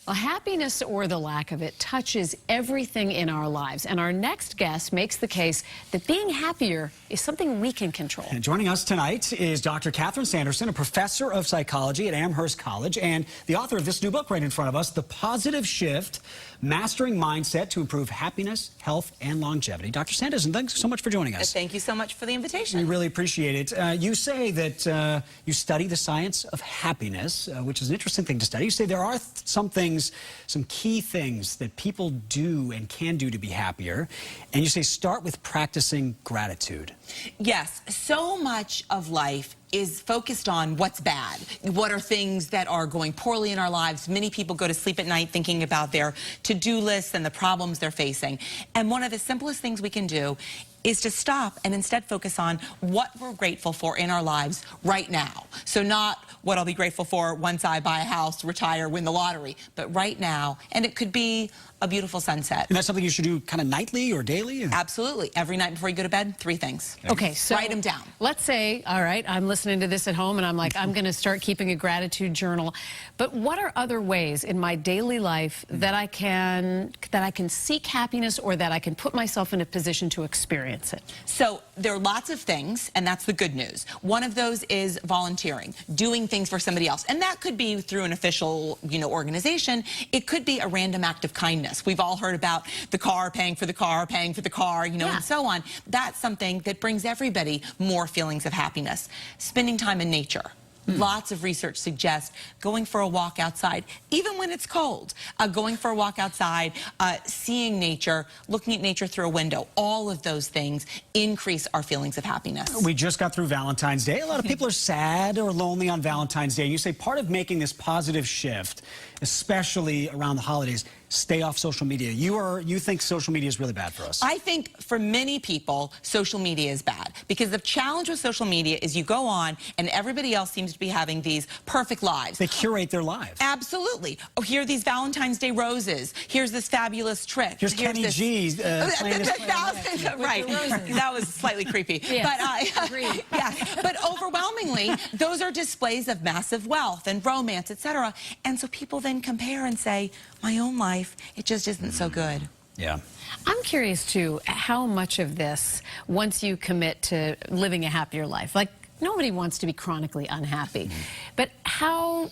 Well, happiness or the lack of it touches everything in our lives. And our next guest makes the case that being happier is something we can control. And joining us tonight is Dr. Catherine Sanderson, a professor of psychology at Amherst College and the author of this new book right in front of us, The Positive Shift, Mastering Mindset to Improve Happiness, Health, and Longevity. Dr. Sanderson, thanks so much for joining us. Thank you so much for the invitation. We really appreciate it. You say that you study the science of happiness, which is an interesting thing to study. You say there are some things, some key things that people do and can do to be happier. And you say start with practicing gratitude. Yes, so much of life is focused on what's bad. What are things that are going poorly in our lives? Many people go to sleep at night thinking about their to-do lists and the problems they're facing. And one of the simplest things we can do is to stop and instead focus on what we're grateful for in our lives right now. So not what I'll be grateful for once I buy a house, retire, win the lottery, but right now. And it could be a beautiful sunset. And that's something you should do kind of nightly or daily? Absolutely. Every night before you go to bed, 3 things. Okay, so write them down. Let's say, all right, I'm listening to this at home and I'm like, I'm going to start keeping a gratitude journal. But what are other ways in my daily life that I can seek happiness or that I can put myself in a position to experience it? So there are lots of things, and that's the good news. One of those is volunteering, doing things for somebody else. And that could be through an official, organization. It could be a random act of kindness. We've all heard about the car, paying for the car, and so on. That's something that brings everybody more feelings of happiness. Spending time in nature. Lots of research suggests going for a walk outside, even when it's cold, going for a walk outside, seeing nature, looking at nature through a window, all of those things increase our feelings of happiness. We just got through Valentine's Day. A lot of people are sad or lonely on Valentine's Day. You say part of making this positive shift, especially around the holidays, stay off social media. You think social media is really bad for us? I think for many people, social media is bad because the challenge with social media is you go on and everybody else seems to be having these perfect lives. They curate their lives. Absolutely. Oh, here are these Valentine's Day roses. Here's this fabulous trip. Here's Kenny G. Right. That was slightly creepy. Yes. But, but overwhelmingly, those are displays of massive wealth and romance, etc. And so people then compare and say, my own life, it just isn't so good. Yeah. I'm curious, too, how much of this, once you commit to living a happier life, like nobody wants to be chronically unhappy, but how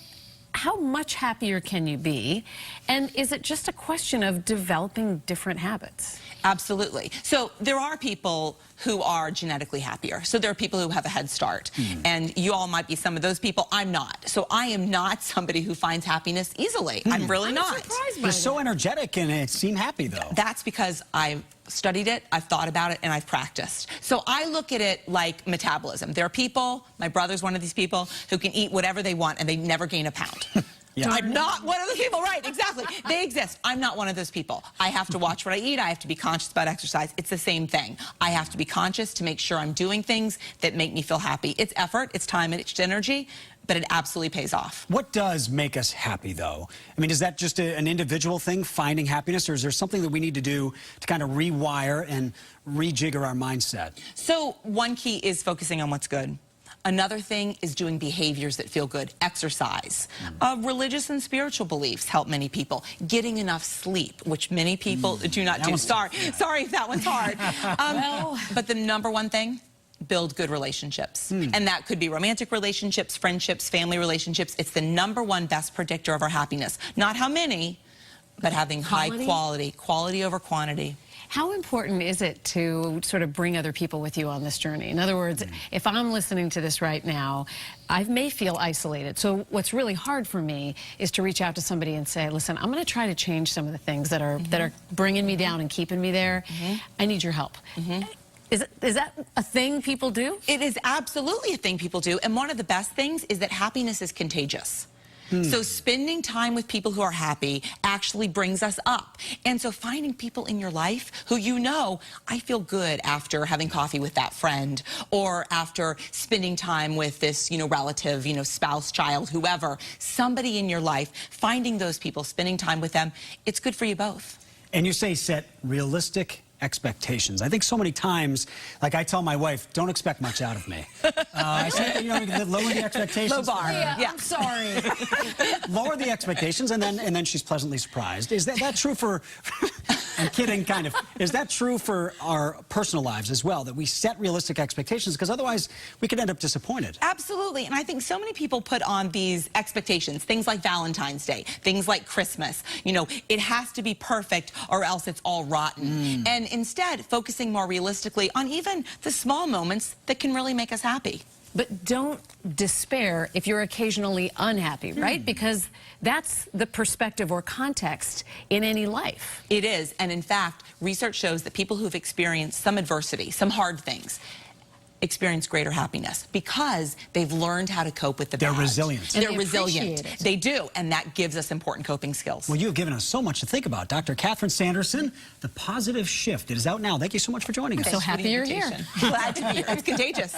much happier can you be? And is it just a question of developing different habits? Absolutely. So there are people who are genetically happier. So there are people who have a head start. And you all might be some of those people. I'm not. So I am not somebody who finds happiness easily. I'm really not. Surprised by You're so energetic and seem happy, though. That's because I've studied it, I've thought about it, and I've practiced. So I look at it like metabolism. There are people, my brother's one of these people, who can eat whatever they want and they never gain a pound. Yeah. I'm not one of those people, right, exactly. They exist. I'm not one of those people. I have to watch what I eat. I have to be conscious about exercise. It's the same thing. I have to be conscious to make sure I'm doing things that make me feel happy. It's effort, it's time, and it's energy, but it absolutely pays off. What does make us happy, though? I mean, is that just an individual thing, finding happiness, or is there something that we need to do to kind of rewire and rejigger our mindset? So one key is focusing on what's good. Another thing is doing behaviors that feel good. Exercise. Religious and spiritual beliefs help many people. Getting enough sleep, which many people do not do. Sorry if that one's hard. But the number one thing, build good relationships. And that could be romantic relationships, friendships, family relationships. It's the number one best predictor of our happiness. Not how many, but having high quality over quantity. How important is it to sort of bring other people with you on this journey? In other words, if I'm listening to this right now, I may feel isolated. So what's really hard for me is to reach out to somebody and say, listen, I'm going to try to change some of the things that are bringing me down and keeping me there. I need your help. Is that a thing people do? It is absolutely a thing people do. And one of the best things is that happiness is contagious. So spending time with people who are happy actually brings us up. And so finding people in your life who I feel good after having coffee with that friend or after spending time with this, relative, spouse, child, whoever, somebody in your life, finding those people, spending time with them, it's good for you both. And you say set realistic expectations. I think so many times, like I tell my wife, don't expect much out of me. I say, you know, lower the expectations. Low bar. Yeah, I'm sorry. Lower the expectations, and then she's pleasantly surprised. Is that true for? I'm kidding, kind of. Is that true for our personal lives as well? That we set realistic expectations, because otherwise we could end up disappointed. Absolutely, and I think so many people put on these expectations, things like Valentine's Day, things like Christmas. You know, it has to be perfect or else it's all rotten. And instead, focusing more realistically on even the small moments that can really make us happy. But don't despair if you're occasionally unhappy, right? Because that's the perspective or context in any life. It is, and in fact, research shows that people who've experienced some adversity, some hard things, experience greater happiness because they've learned how to cope with the bad. They're resilient. And They're they resilient. appreciate it. They do, and that gives us important coping skills. Well, you've given us so much to think about. Dr. Catherine Sanderson, The Positive Shift. It is out now. Thank you so much for joining us. So happy you're here. Glad to be here. It's contagious.